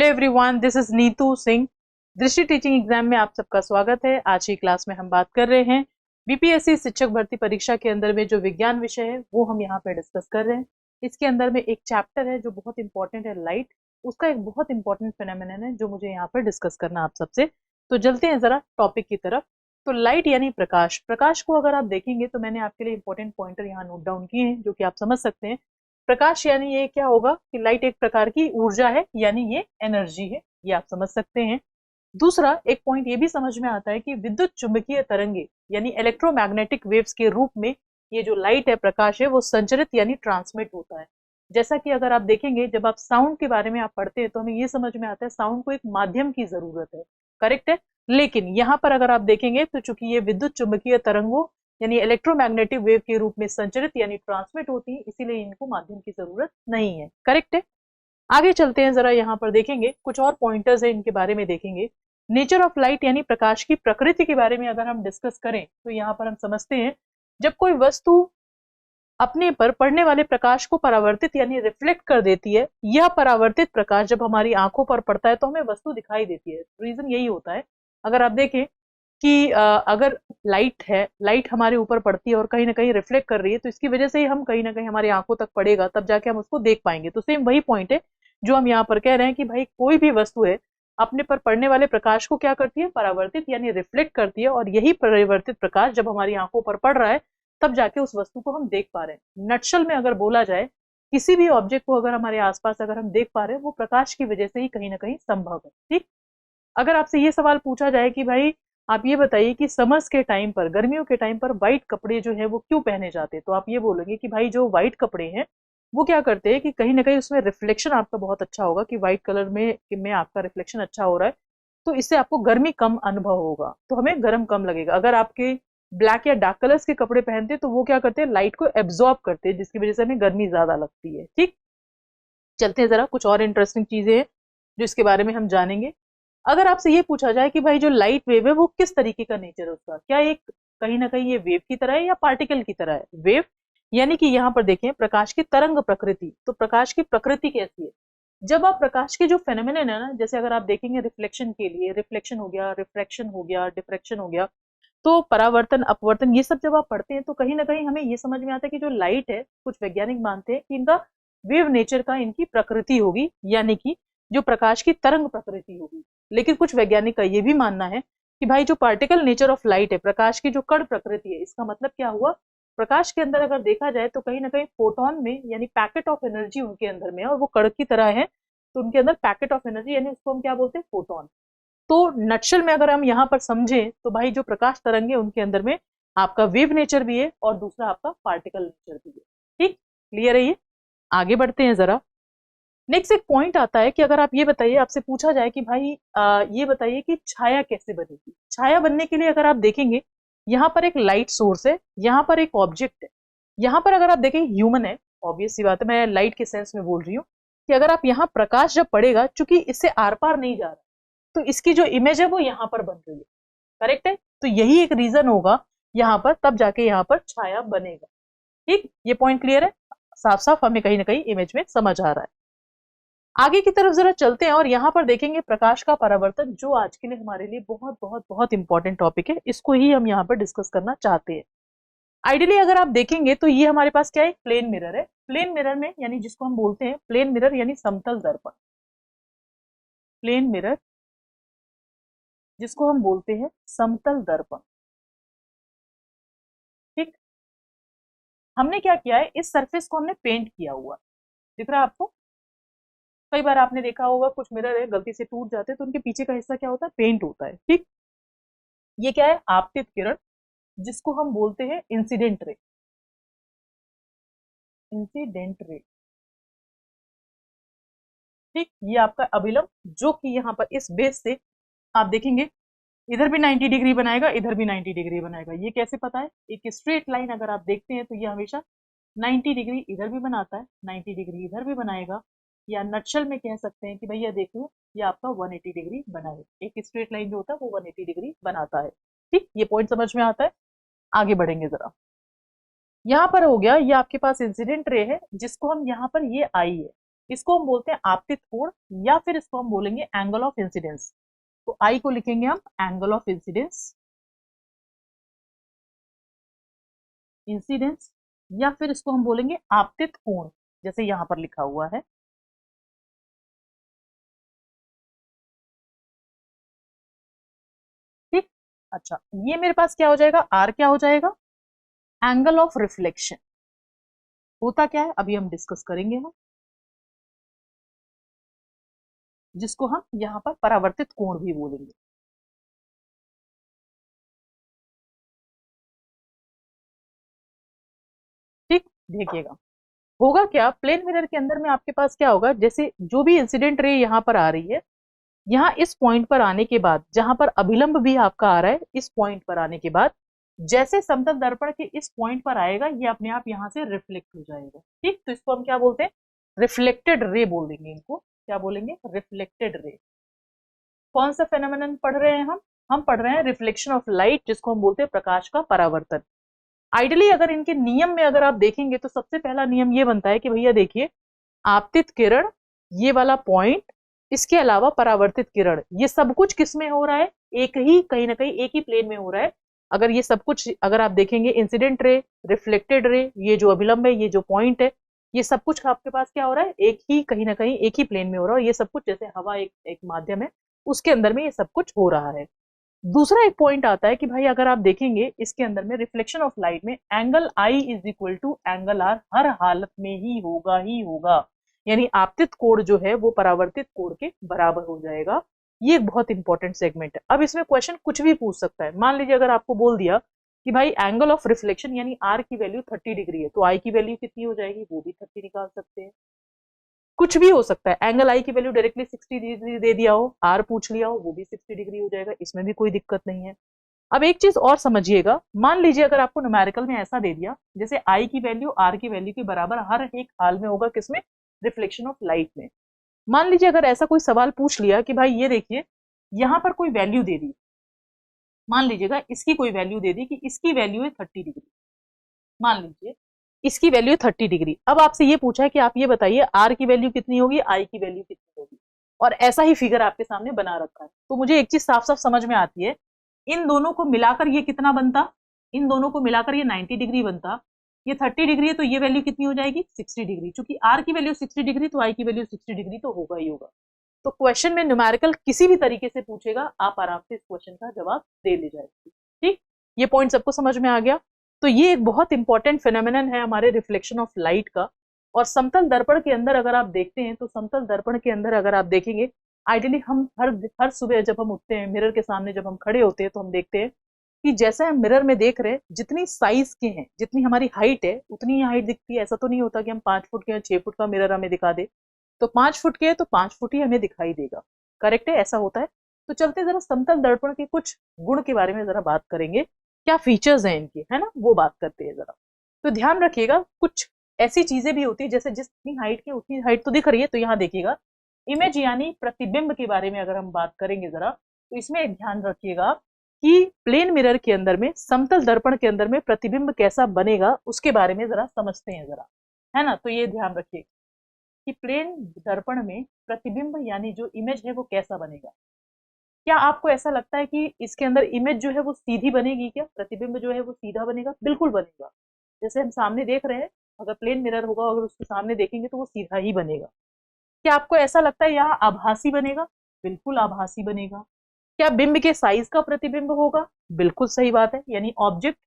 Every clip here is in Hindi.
Hello everyone, this is Neetu Singh. दृष्टि टीचिंग एग्जाम में आप सबका स्वागत है। आज की क्लास में हम बात कर रहे हैं बीपीएससी शिक्षक भर्ती परीक्षा के अंदर में जो विज्ञान विषय है वो हम यहाँ पे डिस्कस कर रहे हैं। इसके अंदर में एक चैप्टर है जो बहुत इंपॉर्टेंट है, लाइट। उसका एक बहुत इंपॉर्टेंट फिनोमेनन है जो मुझे यहाँ पर डिस्कस करना आप सबसे। तो चलते हैं जरा टॉपिक की तरफ। तो लाइट यानी प्रकाश। प्रकाश को अगर आप देखेंगे तो मैंने आपके लिए इंपॉर्टेंट पॉइंटर यहाँ नोट डाउन किए हैं जो कि आप समझ सकते हैं। प्रकाश यानी ये क्या होगा कि लाइट एक प्रकार की ऊर्जा है, यानी ये एनर्जी है, ये आप समझ सकते हैं। दूसरा एक पॉइंट ये भी समझ में आता है कि विद्युत चुंबकीय तरंगे यानी इलेक्ट्रोमैग्नेटिक वेव्स के रूप में ये जो लाइट है, प्रकाश है, वो संचरित यानी ट्रांसमिट होता है। जैसा कि अगर आप देखेंगे, जब आप साउंड के बारे में आप पढ़ते हैं तो हमें ये समझ में आता है साउंड को एक माध्यम की जरूरत है, करेक्ट है। लेकिन यहाँ पर अगर आप देखेंगे तो चूंकि ये विद्युत चुंबकीय तरंगों यानी इलेक्ट्रोमैग्नेटिक वेव के रूप में संचरित यानी ट्रांसमिट होती है, इसीलिए इनको माध्यम की जरूरत नहीं है, करेक्ट है। आगे चलते हैं, जरा यहाँ पर देखेंगे कुछ और पॉइंटर्स है, इनके बारे में देखेंगे। नेचर ऑफ लाइट यानी प्रकाश की प्रकृति के बारे में अगर हम डिस्कस करें तो यहाँ पर हम समझते हैं जब कोई वस्तु अपने पर पड़ने वाले प्रकाश को परावर्तित यानी रिफ्लेक्ट कर देती है, यह परावर्तित प्रकाश जब हमारी आंखों पर पड़ता है तो हमें वस्तु दिखाई देती है। रीजन यही होता है, अगर आप देखें कि अगर लाइट है, लाइट हमारे ऊपर पड़ती है और कहीं ना कहीं रिफ्लेक्ट कर रही है, तो इसकी वजह से ही हम कहीं ना कहीं हमारी आंखों तक पड़ेगा, तब जाके हम उसको देख पाएंगे। तो सेम वही पॉइंट है जो हम यहाँ पर कह रहे हैं कि भाई कोई भी वस्तु है अपने पर पड़ने वाले प्रकाश को क्या करती है, परावर्तित यानी रिफ्लेक्ट करती है, और यही परिवर्तित प्रकाश जब हमारी आंखों पर पड़ रहा है तब जाके उस वस्तु को हम देख पा रहे हैं। नटशल में अगर बोला जाए, किसी भी ऑब्जेक्ट को अगर हमारे आसपास अगर हम देख पा रहे हैं, वो प्रकाश की वजह से ही कहीं ना कहीं संभव है, ठीक। अगर आपसे ये सवाल पूछा जाए कि भाई आप ये बताइए कि समर्स के टाइम पर, गर्मियों के टाइम पर व्हाइट कपड़े जो है वो क्यों पहने जाते हैं, तो आप ये बोलेंगे कि भाई जो व्हाइट कपड़े हैं वो क्या करते हैं कि कहीं ना कहीं उसमें रिफ्लेक्शन आपका बहुत अच्छा होगा, कि व्हाइट कलर में आपका रिफ्लेक्शन अच्छा हो रहा है, तो इससे आपको गर्मी कम अनुभव होगा, तो हमें गर्म कम लगेगा। अगर आपके ब्लैक या डार्क कलर्स के कपड़े पहनते हैं तो वो क्या करते हैं, लाइट को एब्जॉर्ब करते हैं, जिसकी वजह से हमें गर्मी ज्यादा लगती है, ठीक। चलते हैं, जरा कुछ और इंटरेस्टिंग चीजें हैं जो इसके बारे में हम जानेंगे। अगर आपसे ये पूछा जाए कि भाई जो लाइट वेव है वो किस तरीके का नेचर है उसका, क्या एक कहीं ना कहीं ये वेव की तरह है या पार्टिकल की तरह है। वेव यानी कि यहाँ पर देखें प्रकाश की तरंग प्रकृति, तो प्रकाश की प्रकृति कैसी है। जब आप प्रकाश के जो फेनोमेनन है ना, जैसे अगर आप देखेंगे रिफ्लेक्शन के लिए, रिफ्लेक्शन हो गया, रिफ्रैक्शन हो गया, डिफ्रैक्शन हो गया, तो परावर्तन, अपवर्तन, ये सब जब आप पढ़ते हैं तो कहीं ना कहीं हमें ये समझ में आता है कि जो लाइट है, कुछ वैज्ञानिक मानते हैं कि इनका वेव नेचर का इनकी प्रकृति होगी, यानी कि जो प्रकाश की तरंग प्रकृति होगी। लेकिन कुछ वैज्ञानिक का ये भी मानना है कि भाई जो पार्टिकल नेचर ऑफ लाइट है, प्रकाश की जो कण प्रकृति है, इसका मतलब क्या हुआ, प्रकाश के अंदर अगर देखा जाए तो कहीं ना कहीं फोटोन में यानी पैकेट ऑफ एनर्जी उनके अंदर में है, और वो कण की तरह है, तो उनके अंदर पैकेट ऑफ एनर्जी यानी उसको हम क्या बोलते हैं, फोटोन। तो नटशल में अगर हम यहाँ पर समझें तो भाई जो प्रकाश तरंग है उनके अंदर में आपका वेव नेचर भी है और दूसरा आपका पार्टिकल नेचर भी है, ठीक। क्लियर है ये। आगे बढ़ते हैं जरा। नेक्स्ट एक पॉइंट आता है कि अगर आप ये बताइए, आपसे पूछा जाए कि भाई ये बताइए कि छाया कैसे बनेगी। छाया बनने के लिए अगर आप देखेंगे, यहाँ पर एक लाइट सोर्स है, यहाँ पर एक ऑब्जेक्ट है, यहाँ पर अगर आप देखें ह्यूमन है, ऑब्वियस सी बात है, मैं लाइट के सेंस में बोल रही हूँ कि अगर आप यहाँ प्रकाश जब पड़ेगा, चूंकि इससे आर पार नहीं जा रहा, तो इसकी जो इमेज है वो यहाँ पर बन रही है, करेक्ट है। तो यही एक रीजन होगा यहाँ पर, तब जाके यहाँ पर छाया बनेगा, ठीक। ये पॉइंट क्लियर है, साफ साफ हमें कहीं ना कहीं इमेज में समझ आ रहा है। आगे की तरफ जरा चलते हैं और यहाँ पर देखेंगे प्रकाश का परावर्तन, जो आज के लिए हमारे लिए बहुत बहुत बहुत इंपॉर्टेंट टॉपिक है, इसको ही हम यहाँ पर डिस्कस करना चाहते हैं। आइडियली अगर आप देखेंगे तो ये हमारे पास क्या है, प्लेन मिरर है। प्लेन मिरर में यानी जिसको हम बोलते हैं प्लेन मिरर यानी समतल दर्पण, प्लेन मिरर जिसको हम बोलते हैं समतल दर्पण, ठीक। हमने क्या किया है, इस सरफेस को हमने पेंट किया हुआ, दिख रहा है आपको। कई बार आपने देखा होगा कुछ मिरर है गलती से टूट जाते हैं तो उनके पीछे का हिस्सा क्या होता है, पेंट होता है, ठीक। ये क्या है, आपतित किरण, जिसको हम बोलते हैं इंसिडेंट रे, इंसिडेंट रे, ठीक। ये आपका अभिलंब, जो कि यहाँ पर इस बेस से आप देखेंगे इधर भी 90 डिग्री बनाएगा, इधर भी 90 डिग्री बनाएगा। ये कैसे पता है, एक स्ट्रेट लाइन अगर आप देखते हैं तो ये हमेशा 90 डिग्री इधर भी बनाता है, 90 डिग्री इधर भी बनाएगा, या नटशल में कह सकते हैं कि भैया देखो ये आपका 180 डिग्री बनाए, एक स्ट्रेट लाइन जो होता है वो 180 डिग्री बनाता है, ठीक। ये पॉइंट समझ में आता है। आगे बढ़ेंगे जरा। यहाँ पर हो गया, ये आपके पास इंसिडेंट रे है, जिसको हम यहाँ पर, ये आई है, इसको हम बोलते हैं आपतित कोण, या फिर इसको हम बोलेंगे एंगल ऑफ इंसिडेंस। तो आई को लिखेंगे हम एंगल ऑफ इंसिडेंस, इंसिडेंस, या फिर इसको हम बोलेंगे आपतित कोण, जैसे यहां पर लिखा हुआ है। ठीक, अच्छा ये मेरे पास क्या हो जाएगा, आर क्या हो जाएगा, एंगल ऑफ रिफ्लेक्शन। होता क्या है अभी हम डिस्कस करेंगे हम, जिसको हम यहां पर परावर्तित कोण भी बोलेंगे। ठीक, देखिएगा होगा क्या, प्लेन मिरर के अंदर में आपके पास क्या होगा, जैसे जो भी इंसिडेंट रे यहां पर आ रही है, यहाँ इस पॉइंट पर आने के बाद, जहां पर अभिलंब भी आपका आ रहा है, इस पॉइंट पर आने के बाद जैसे समतल दर्पण के इस पॉइंट पर आएगा, ये अपने आप यहाँ से रिफ्लेक्ट हो जाएगा। ठीक, तो इसको हम क्या बोलते हैं, रिफ्लेक्टेड रे बोल देंगे इनको। क्या बोलेंगे, रिफ्लेक्टेड रे। कौन सा फेनोमेनन पढ़ रहे हैं हम पढ़ रहे हैं रिफ्लेक्शन ऑफ लाइट, जिसको हम बोलते हैं प्रकाश का परावर्तन। आइडियली अगर इनके नियम में अगर आप देखेंगे तो सबसे पहला नियम ये बनता है कि भैया देखिए, आपतित किरण, ये वाला पॉइंट, इसके अलावा परावर्तित किरण, ये सब कुछ किस में हो रहा है, एक ही, कहीं ना कहीं एक ही प्लेन में हो रहा है। अगर ये सब कुछ अगर आप देखेंगे, इंसिडेंट रे, रिफ्लेक्टेड रे, ये जो अभिलंब है, ये जो पॉइंट है, ये सब कुछ आपके पास क्या हो रहा है, एक ही, कहीं ना कहीं एक ही प्लेन में हो रहा है। और ये सब कुछ जैसे हवा एक माध्यम है, उसके अंदर में ये सब कुछ हो रहा है। दूसरा एक पॉइंट आता है कि भाई अगर आप देखेंगे इसके अंदर में रिफ्लेक्शन ऑफ लाइट में angle I is equal to angle R हर हालत में ही होगा, यानी आपतित कोण जो है वो परावर्तित कोण के बराबर हो जाएगा। ये एक बहुत इंपॉर्टेंट सेगमेंट है। अब इसमें क्वेश्चन कुछ भी पूछ सकता है। मान लीजिए अगर आपको बोल दिया कि भाई एंगल ऑफ रिफ्लेक्शन यानी आर की वैल्यू 30 डिग्री है, तो आई की वैल्यू कितनी हो जाएगी, वो भी 30 निकाल सकते हैं। कुछ भी हो सकता है, एंगल आई की वैल्यू डायरेक्टली 60 डिग्री दे दिया हो, आर पूछ लिया हो, वो भी 60 डिग्री हो जाएगा, इसमें भी कोई दिक्कत नहीं है। अब एक चीज और समझिएगा, मान लीजिए अगर आपको न्यूमेरिकल में ऐसा दे दिया, जैसे आई की वैल्यू आर की वैल्यू के बराबर हर एक हाल में होगा, किसमें, रिफ्लेक्शन ऑफ लाइट में। मान लीजिए अगर ऐसा कोई सवाल पूछ लिया कि भाई ये देखिए, यहां पर कोई वैल्यू दे दी, मान लीजिएगा इसकी कोई वैल्यू दे दी कि इसकी वैल्यू है 30 डिग्री, मान लीजिए इसकी वैल्यू 30 डिग्री। अब आपसे ये पूछा है कि आप ये बताइए आर की वैल्यू कितनी होगी, आई की वैल्यू कितनी होगी, और ऐसा ही फिगर आपके सामने बना रखा है। तो मुझे एक चीज साफ साफ समझ में आती है, इन दोनों को मिलाकर ये कितना बनता, इन दोनों को मिलाकर ये 90 डिग्री बनता। ये 30 डिग्री है तो ये वैल्यू कितनी हो जाएगी, 60 डिग्री। चूंकि आर की वैल्यू 60 डिग्री तो आई की वैल्यू 60 डिग्री तो होगा ही होगा। तो क्वेश्चन में न्यूमेरिकल किसी भी तरीके से पूछेगा, आप आराम से इस क्वेश्चन का जवाब दे ले जाएगी। ठीक, ये पॉइंट सबको समझ में आ गया। तो ये एक बहुत इंपॉर्टेंट फिनोमिनन है हमारे रिफ्लेक्शन ऑफ लाइट का। और समतल दर्पण के अंदर अगर आप देखते हैं, तो समतल दर्पण के अंदर अगर आप देखेंगे, आइडियली हम हर सुबह जब हम उठते हैं, मिरर के सामने जब हम खड़े होते हैं, तो हम देखते हैं कि जैसे हम मिरर में देख रहे हैं, जितनी साइज के हैं, जितनी हमारी हाइट है, उतनी ही हाइट दिखती है। ऐसा तो नहीं होता कि हम 5 फुट के या 6 फुट का मिरर हमें दिखा दे, तो 5 फुट के है तो 5 फुट ही हमें दिखाई देगा। करेक्ट है, ऐसा होता है। तो चलते जरा समतल दर्पण के कुछ गुण के बारे में जरा बात करेंगे, क्या फीचर्स हैं इनके, है ना, वो बात करते हैं जरा। तो ध्यान रखिएगा, कुछ ऐसी चीजें भी होती है, जैसे जितनी हाइट की उतनी हाइट तो दिख रही है, तो यहाँ देखिएगा इमेज यानी प्रतिबिंब के बारे में अगर हम बात करेंगे जरा, तो इसमें एक ध्यान रखिएगा कि प्लेन मिरर के अंदर में, समतल दर्पण के अंदर में प्रतिबिंब कैसा बनेगा, उसके बारे में जरा समझते हैं जरा, है ना। तो ये ध्यान रखिएगा कि प्लेन दर्पण में प्रतिबिंब यानी जो इमेज है वो कैसा बनेगा। क्या आपको ऐसा लगता है कि इसके अंदर इमेज जो है वो सीधी बनेगी, क्या प्रतिबिंब जो है वो सीधा बनेगा, बिल्कुल बनेगा। जैसे हम सामने देख रहे हैं, अगर प्लेन मिरर होगा, अगर उसके सामने देखेंगे तो वो सीधा ही बनेगा। क्या आपको ऐसा लगता है यहाँ आभासी बनेगा, बिल्कुल आभासी बनेगा। क्या बिंब के साइज का प्रतिबिंब होगा, बिल्कुल सही बात है, यानी ऑब्जेक्ट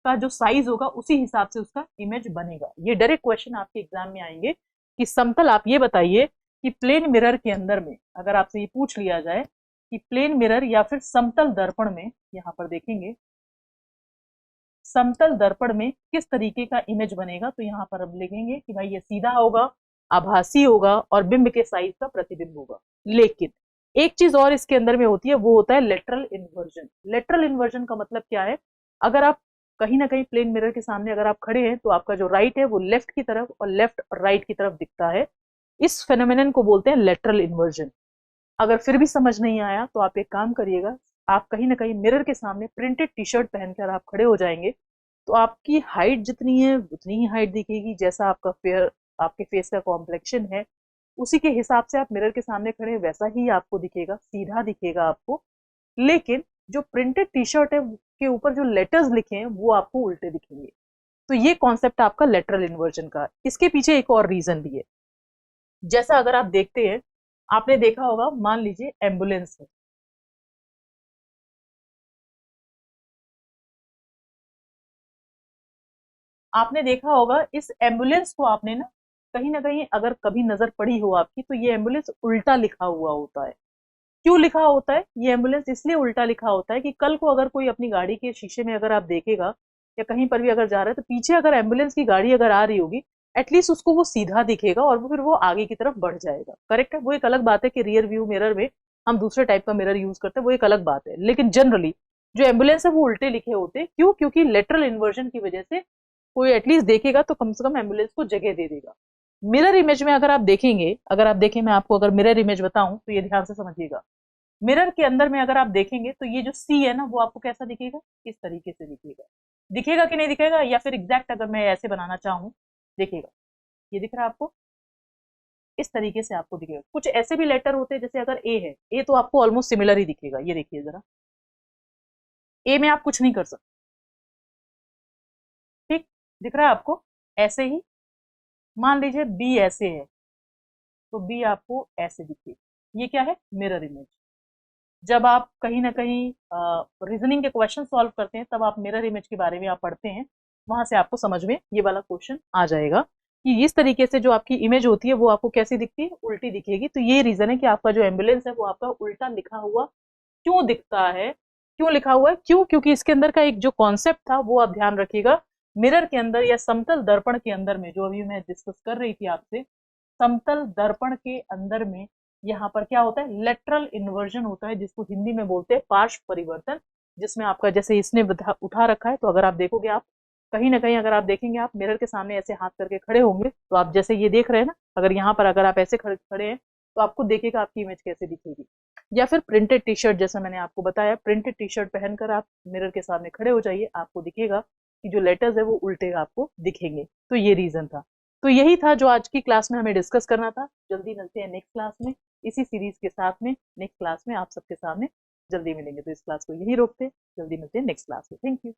का जो साइज होगा उसी हिसाब से उसका इमेज बनेगा। ये डायरेक्ट क्वेश्चन आपके एग्जाम में आएंगे कि समतल, आप ये बताइए कि प्लेन मिरर के अंदर में अगर आपसे ये पूछ लिया जाए कि प्लेन मिरर या फिर समतल दर्पण में, यहां पर देखेंगे समतल दर्पण में किस तरीके का इमेज बनेगा, तो यहाँ पर हम लिखेंगे कि भाई ये सीधा होगा, आभासी होगा और बिंब के साइज का प्रतिबिंब होगा। लेकिन एक चीज और इसके अंदर में होती है, वो होता है लेटरल इन्वर्जन। लेटरल इन्वर्जन का मतलब क्या है, अगर आप कहीं ना कहीं प्लेन मिरर के सामने अगर आप खड़े हैं, तो आपका जो राइट है वो लेफ्ट की तरफ और लेफ्ट और राइट की तरफ दिखता है। इस फेनोमेनन को बोलते हैं लेटरल इन्वर्जन। अगर फिर भी समझ नहीं आया तो आप एक काम करिएगा, आप कहीं ना कहीं मिरर के सामने प्रिंटेड टी शर्ट पहनकर आप खड़े हो जाएंगे, तो आपकी हाइट जितनी है उतनी ही हाइट दिखेगी, जैसा आपका फेयर, आपके फेस का कॉम्प्लेक्शन है उसी के हिसाब से आप मिरर के सामने खड़े वैसा ही आपको दिखेगा, सीधा दिखेगा आपको। लेकिन जो प्रिंटेड टी शर्ट है के ऊपर जो लेटर्स लिखे हैं वो आपको उल्टे दिखेंगे। तो ये कॉन्सेप्ट आपका लेटरल इन्वर्जन का। इसके पीछे एक और रीजन भी है। जैसा अगर आप देखते हैं, आपने देखा होगा, मान लीजिए एम्बुलेंस है, आपने देखा होगा इस एम्बुलेंस को आपने ना कहीं अगर कभी नजर पड़ी हो आपकी, तो ये एम्बुलेंस उल्टा लिखा हुआ होता है। क्यों लिखा होता है ये एम्बुलेंस? इसलिए उल्टा लिखा होता है कि कल को अगर कोई अपनी गाड़ी के शीशे में अगर आप देखेगा या कहीं पर भी अगर जा रहा है, तो पीछे अगर एम्बुलेंस की गाड़ी अगर आ रही होगी, एटलीस्ट उसको वो सीधा दिखेगा और वो फिर वो आगे की तरफ बढ़ जाएगा। करेक्ट है? वो एक अलग बात है कि रियर व्यू मिरर में हम दूसरे टाइप का मिरर यूज करते हैं, वो एक अलग बात है। लेकिन जनरली जो एम्बुलेंस है वो उल्टे लिखे होते हैं। क्यों? क्योंकि लेटरल इन्वर्जन की वजह से कोई एटलीस्ट देखेगा तो कम से कम एम्बुलेंस को जगह दे देगा। मिरर इमेज में अगर आप देखेंगे, अगर आप देखें, मैं आपको अगर मिरर इमेज बताऊं तो ये ध्यान से समझिएगा। मिरर के अंदर में अगर आप देखेंगे तो ये जो सी है ना, वो आपको कैसा दिखेगा? इस तरीके से दिखेगा। दिखेगा कि नहीं दिखेगा? या फिर एग्जैक्ट अगर मैं ऐसे बनाना चाहूँ, देखिएगा, ये दिख रहा है आपको? इस तरीके से आपको दिखेगा। कुछ ऐसे भी लेटर होते हैं, जैसे अगर ए है, ए तो आपको ऑलमोस्ट सिमिलर ही दिखेगा। ये देखिए जरा, ए में आप कुछ नहीं कर सकते। ठीक दिख रहा है आपको? ऐसे ही मान लीजिए बी ऐसे है, तो बी आपको ऐसे दिखेगा। ये क्या है? Mirror image. जब आप कहीं ना कहीं रीजनिंग के क्वेश्चन सॉल्व करते हैं, तब आप मिरर इमेज के बारे में आप पढ़ते हैं, वहां से आपको समझ में ये वाला क्वेश्चन आ जाएगा कि इस तरीके से जो आपकी इमेज होती है वो आपको कैसी दिखती है? उल्टी दिखेगी। तो ये रीजन है कि आपका जो एम्बुलेंस है वो आपका उल्टा लिखा हुआ क्यों दिखता है। क्यों लिखा हुआ है? क्यों? क्योंकि इसके अंदर का एक जो कॉन्सेप्ट था वो आप ध्यान रखिएगा। मिरर के अंदर या समतल दर्पण के अंदर में, जो अभी मैं डिस्कस कर रही थी आपसे, समतल दर्पण के अंदर में यहाँ पर क्या होता है? लेटरल इन्वर्जन होता है, जिसको हिंदी में बोलते हैं पार्श्व परिवर्तन। जिसमें आपका, जैसे इसने उठा रखा है, तो अगर आप देखोगे, आप कहीं ना कहीं अगर आप देखेंगे, आप मिरर के सामने ऐसे हाथ करके खड़े होंगे, तो आप जैसे ये देख रहे हैं ना, अगर यहाँ पर अगर आप ऐसे खड़े खड़े हैं, तो आपको देखेगा आपकी इमेज कैसे दिखेगी। या फिर प्रिंटेड टी शर्ट, जैसा मैंने आपको बताया, प्रिंटेड टी शर्ट पहनकर आप मिरर के सामने खड़े हो जाइए, आपको दिखेगा कि जो लेटर्स है वो उल्टे आपको दिखेंगे। तो ये रीजन था। तो यही था जो आज की क्लास में हमें डिस्कस करना था। जल्दी मिलते हैं नेक्स्ट क्लास में इसी सीरीज के साथ में। नेक्स्ट क्लास में आप सबके सामने जल्दी मिलेंगे। तो इस क्लास को यही रोकते हैं, जल्दी मिलते हैं नेक्स्ट क्लास में। Thank you.